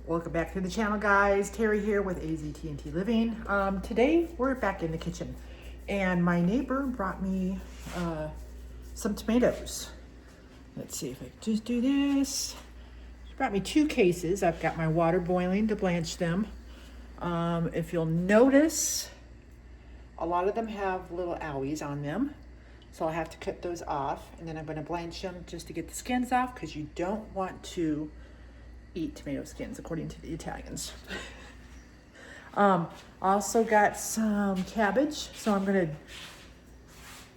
Welcome back to the channel, guys. Terry here with AZT&T Living. Today we're back in the kitchen and my neighbor brought me some tomatoes. Let's see if I can just do this. She brought me 2 cases. I've got my water boiling to blanch them. If you'll notice, a lot of them have little owies on them. So I'll have to cut those off, and then I'm going to blanch them just to get the skins off, because you don't want to eat tomato skins, according to the Italians. Also got some cabbage, so I'm going to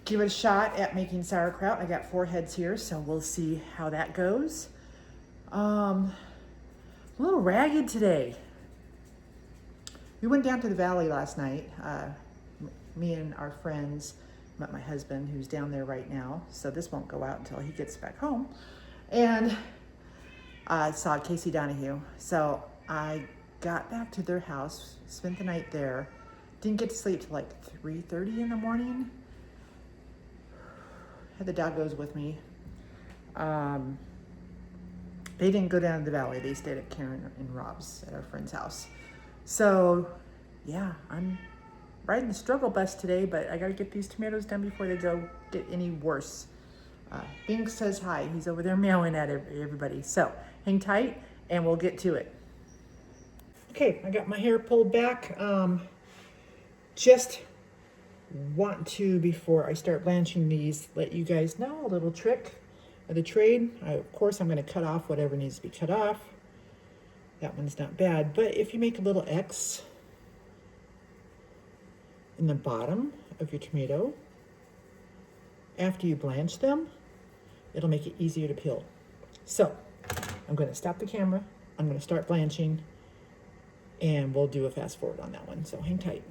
give it a shot at making sauerkraut. I got 4 heads here, so we'll see how that goes. A little ragged today. We went down to the valley last night. Me and our friends met my husband, who's down there right now, so this won't go out until he gets back home. And I saw Casey Donahue, so I got back to their house, spent the night there, didn't get to sleep till like 3:30 in the morning. Had the doggos with me. They didn't go down to the valley, they stayed at Karen and Rob's at our friend's house. So yeah, I'm riding the struggle bus today, but I gotta get these tomatoes done before they get any worse. Bing says hi. He's over there meowing at everybody. So hang tight and we'll get to it. Okay, I got my hair pulled back. Just want to, before I start blanching these, let you guys know a little trick of the trade. Of course, I'm going to cut off whatever needs to be cut off. That one's not bad, but if you make a little X in the bottom of your tomato, after you blanch them, it'll make it easier to peel. So I'm going to stop the camera, I'm going to start blanching, and we'll do a fast forward on that one, so hang tight.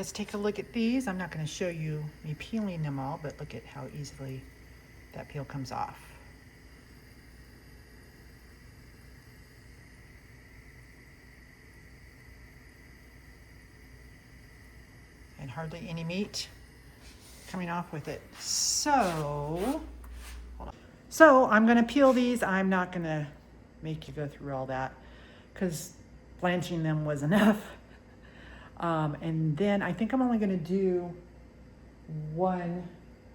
let's take a look at these. I'm not going to show you me peeling them all, but look at how easily that peel comes off. And hardly any meat coming off with it. So, hold on. So I'm going to peel these. I'm not going to make you go through all that because blanching them was enough. And then I think I'm only going to do one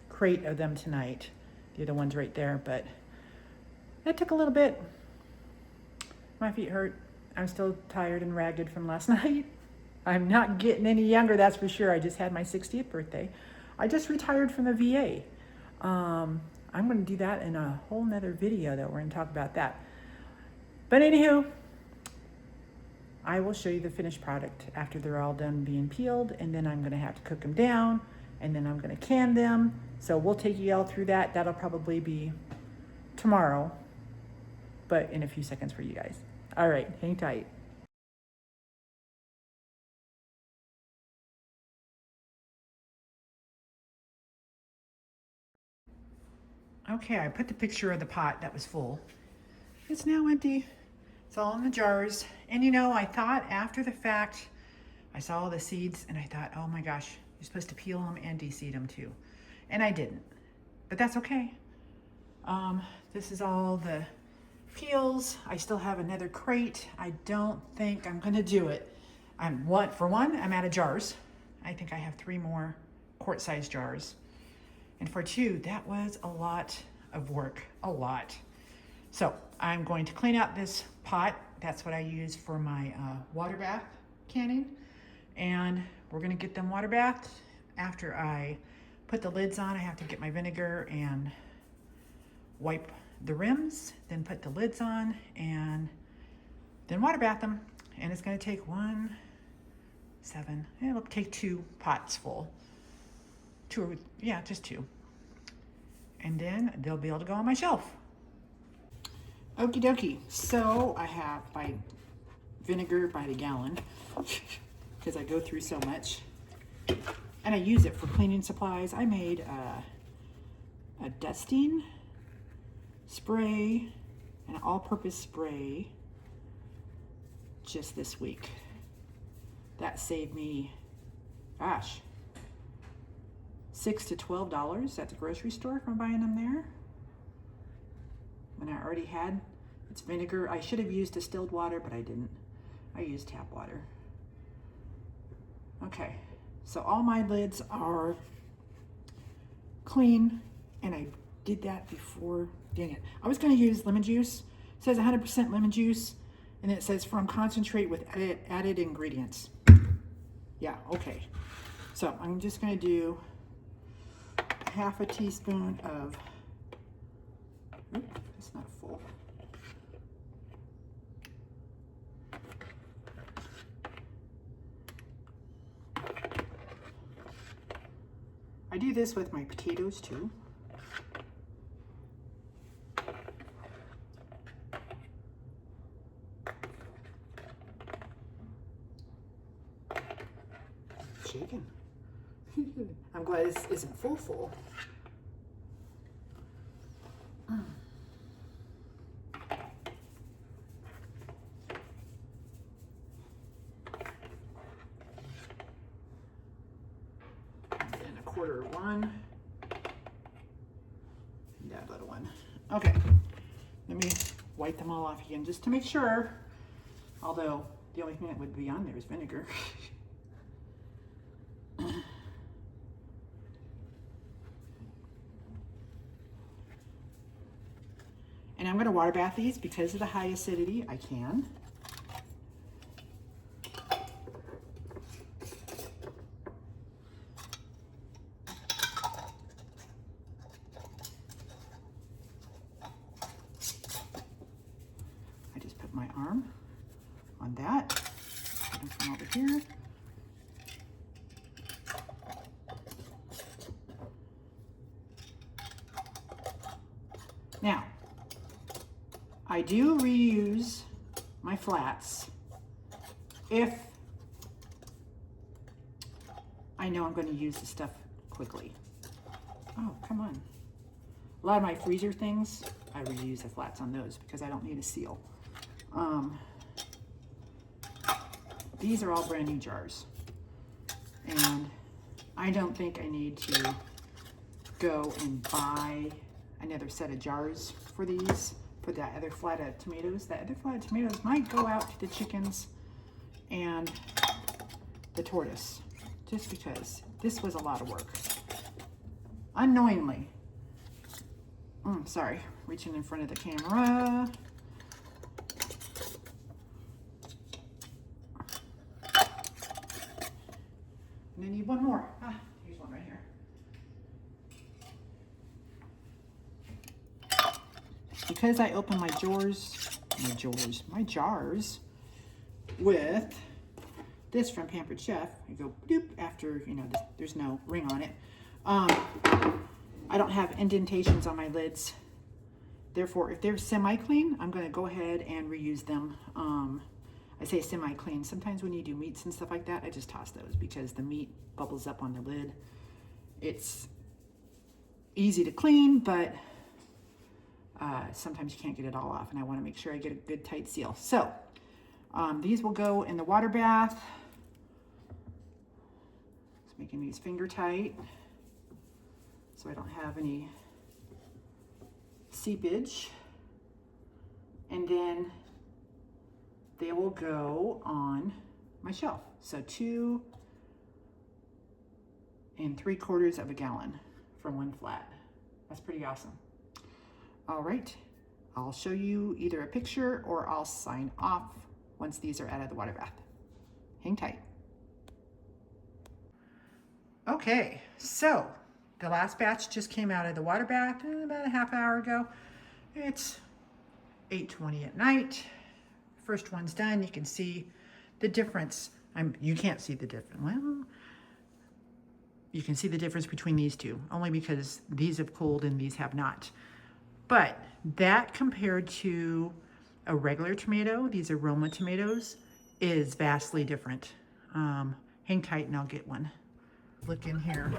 crate of them tonight. The other one's right there, but that took a little bit. My feet hurt. I'm still tired and ragged from last night. I'm not getting any younger, that's for sure. I just had my 60th birthday. I just retired from the VA. I'm going to do that in a whole nother video, though. We're going to talk about that. But anywho, I will show you the finished product after they're all done being peeled, and then I'm going to have to cook them down, and then I'm going to can them. So we'll take you all through that. That'll probably be tomorrow, but in a few seconds for you guys. All right, hang tight. Okay, I put the picture of the pot that was full. It's now empty. It's all in the jars. And you know, I thought after the fact, I saw all the seeds and I thought, oh my gosh, you're supposed to peel them and de-seed them too. And I didn't, but that's okay. This is all the peels. I still have another crate. I don't think I'm gonna do it. For one, I'm out of jars. I think I have 3 more quart-sized jars. And for 2, that was a lot of work, a lot. So I'm going to clean out this pot. That's what I use for my water bath canning. And we're gonna get them water bathed. After I put the lids on, I have to get my vinegar and wipe the rims, then put the lids on, and then water bath them. And it's gonna take 7, it'll take 2 pots full. 2, yeah, just 2. And then they'll be able to go on my shelf. Okie dokie. So I have my vinegar by the gallon because I go through so much. And I use it for cleaning supplies. I made a dusting spray, an all-purpose spray just this week. That saved me, gosh, $6 to $12 at the grocery store from buying them there. When I already had, it's vinegar. I should have used distilled water, but I didn't. I used tap water. Okay, so all my lids are clean, and I did that before doing it. I was gonna use lemon juice. It says 100% lemon juice, and it says from concentrate with added ingredients. Yeah, okay. So I'm just gonna do half a teaspoon of, it's not full. I do this with my potatoes too. Shaking. I'm glad this isn't full. And a quarter of one. And that little one. Okay. Let me wipe them all off again just to make sure. Although the only thing that would be on there is vinegar. And I'm going to water bath these because of the high acidity. I can. I just put my arm on that. Put them from over here. Now, I do reuse my flats if I know I'm going to use the stuff quickly. Oh, come on. A lot of my freezer things, I reuse the flats on those because I don't need a seal. These are all brand new jars. And I don't think I need to go and buy another set of jars for these, for that other flat of tomatoes. That other flat of tomatoes might go out to the chickens and the tortoise, just because this was a lot of work. Unknowingly. Sorry, reaching in front of the camera. And I need one more. Here's one right here. Because I open my jars with this from Pampered Chef. I go doop after, you know, there's no ring on it. I don't have indentations on my lids. Therefore, if they're semi-clean, I'm going to go ahead and reuse them. I say semi-clean. Sometimes when you do meats and stuff like that, I just toss those because the meat bubbles up on the lid. It's easy to clean, but sometimes you can't get it all off, and I want to make sure I get a good tight seal. So these will go in the water bath. Just making these finger tight so I don't have any seepage. And then they will go on my shelf. So 2 3/4 gallons from one flat. That's pretty awesome. All right, I'll show you either a picture or I'll sign off once these are out of the water bath. Hang tight. Okay, so the last batch just came out of the water bath about a half hour ago. It's 8:20 at night. First one's done. You can see the difference. You can't see the difference. Well, you can see the difference between these two, only because these have cooled and these have not. But that compared to a regular tomato, these aroma tomatoes, is vastly different. Hang tight and I'll get one. Look in here.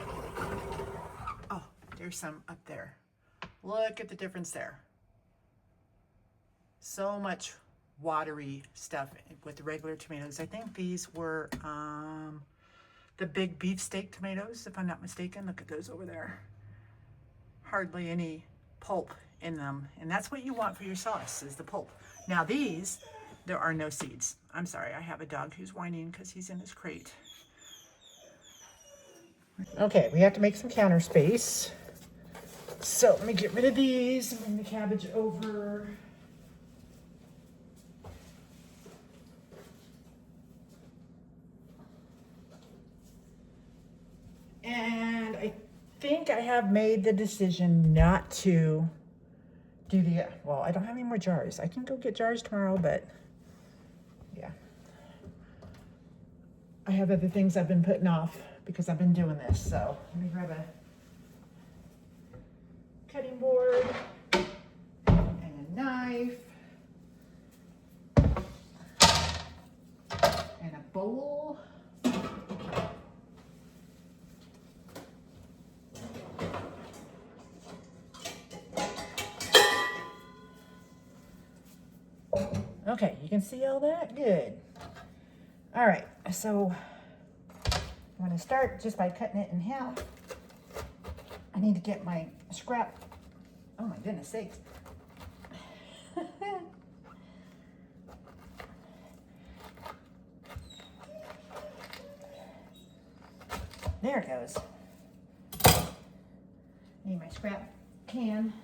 Oh, there's some up there. Look at the difference there. So much watery stuff with the regular tomatoes. I think these were the big beefsteak tomatoes, if I'm not mistaken. Look at those over there. Hardly any pulp in them, and that's what you want for your sauce, is the pulp. Now these, there are no seeds. I'm sorry, I have a dog who's whining because he's in his crate. Okay, we have to make some counter space. So let me get rid of these and bring the cabbage over. And I think I have made the decision not to do the, well, I don't have any more jars. I can go get jars tomorrow, but yeah. I have other things I've been putting off because I've been doing this. So let me grab a cutting board and a knife and a bowl. Okay, you can see all that? Good. All right, so I'm going to start just by cutting it in half. I need to get my scrap. Oh my goodness sakes. There it goes. Need my scrap can.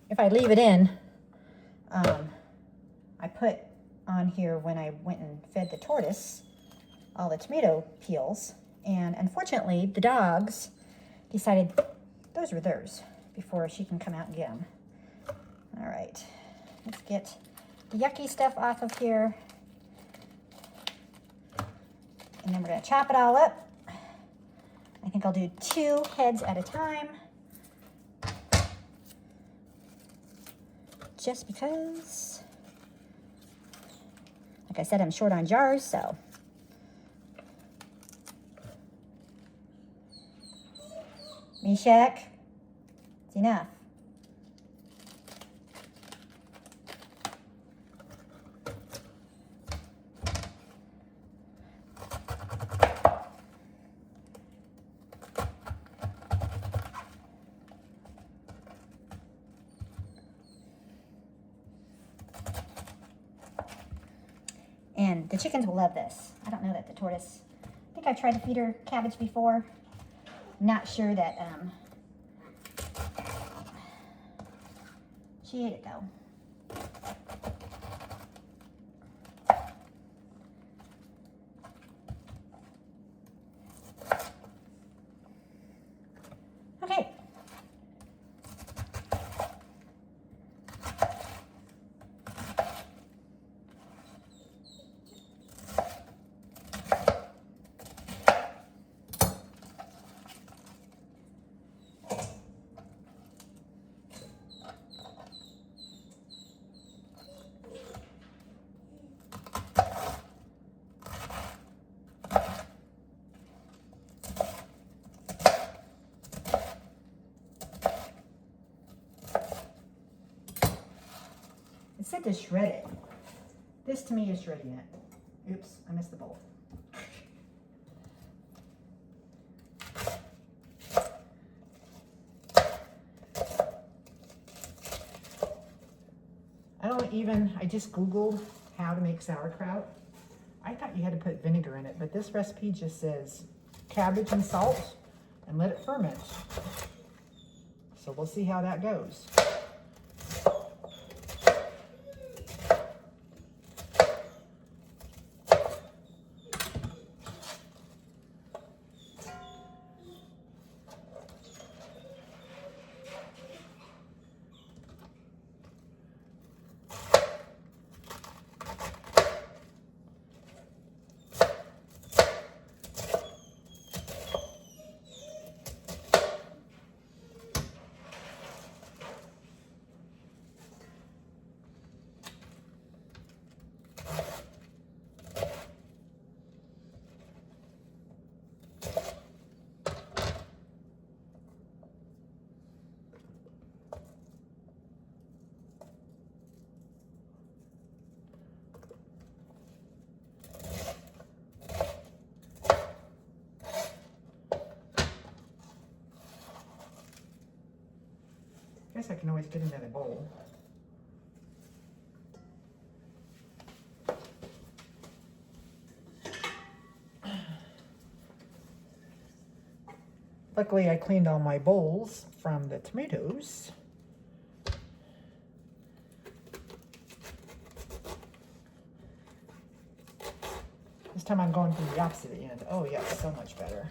If I leave it in, I put on here when I went and fed the tortoise all the tomato peels, and unfortunately the dogs decided those were theirs before she can come out and get them. All right, let's get the yucky stuff off of here, and then we're gonna chop it all up. I think I'll do 2 heads at a time, just because, like I said, I'm short on jars, so. Meshach, it's enough. And the chickens will love this. I don't know that the tortoise, I think I've tried to feed her cabbage before. Not sure that, she ate it though. Okay. It said to shred it. This to me is shredding it. Oops, I missed the bowl. I just Googled how to make sauerkraut. I thought you had to put vinegar in it, but this recipe just says cabbage and salt and let it ferment. So we'll see how that goes. I guess I can always get another bowl. Luckily, I cleaned all my bowls from the tomatoes. This time I'm going from the opposite end. Oh yeah, so much better.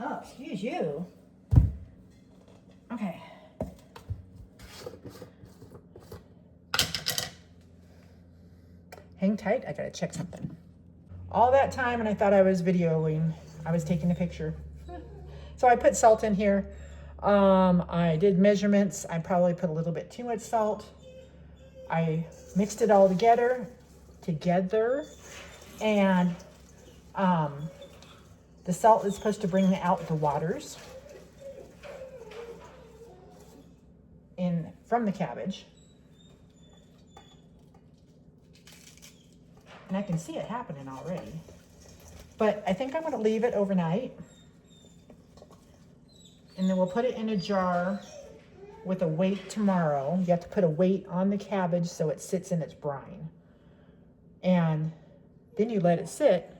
Oh, excuse you. Okay. Hang tight, I gotta check something. All that time, and I thought I was videoing, I was taking a picture. So I put salt in here. I did measurements. I probably put a little bit too much salt. I mixed it all together, and the salt is supposed to bring out the waters from the cabbage. And I can see it happening already. But I think I'm going to leave it overnight. And then we'll put it in a jar with a weight tomorrow. You have to put a weight on the cabbage so it sits in its brine. And then you let it sit.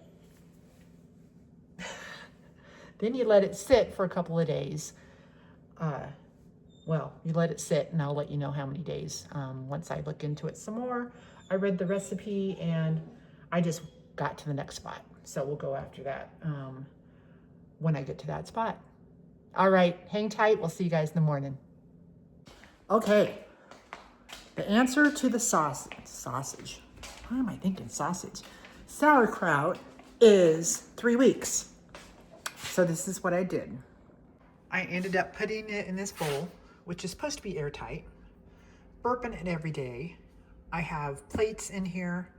Then you let it sit for a couple of days. Well, you let it sit, and I'll let you know how many days once I look into it some more. I read the recipe, and I just got to the next spot. So we'll go after that when I get to that spot. All right, hang tight. We'll see you guys in the morning. Okay, the answer to the sausage. Why am I thinking sausage? Sauerkraut is 3 weeks. So this is what I did. I ended up putting it in this bowl, which is supposed to be airtight, burping it every day. I have plates in here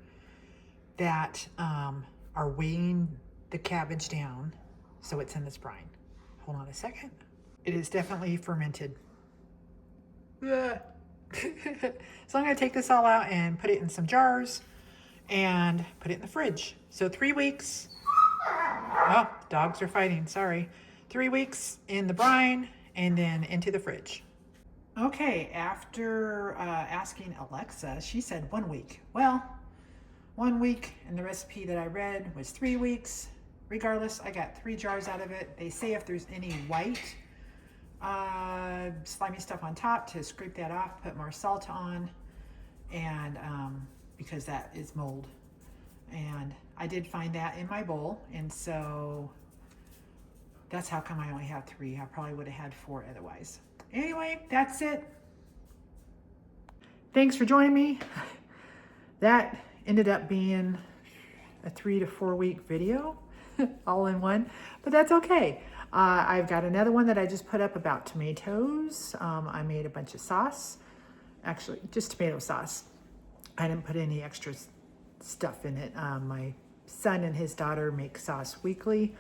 that are weighing the cabbage down so it's in this brine. Hold on a second. It is definitely fermented. So I'm gonna take this all out and put it in some jars and put it in the fridge. So 3 weeks. Oh, dogs are fighting, sorry. 3 weeks in the brine and then into the fridge. Okay, after asking Alexa, she said 1 week. Well, 1 week, and the recipe that I read was 3 weeks. Regardless, I got 3 jars out of it. They say if there's any white slimy stuff on top to scrape that off, put more salt on, and because that is mold. And I did find that in my bowl, and so that's how come I only have 3. I probably would have had 4 otherwise. Anyway, that's it. Thanks for joining me. That ended up being a 3 to 4 week video all in one, but that's okay. I've got another one that I just put up about tomatoes. I made a bunch of sauce, actually just tomato sauce. I didn't put any extra stuff in it. My son and his daughter make sauce weekly.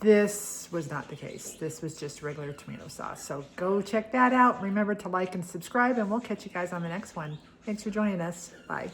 This was not the case. This was just regular tomato sauce. So go check that out. Remember to like and subscribe, and we'll catch you guys on the next one. Thanks for joining us. Bye.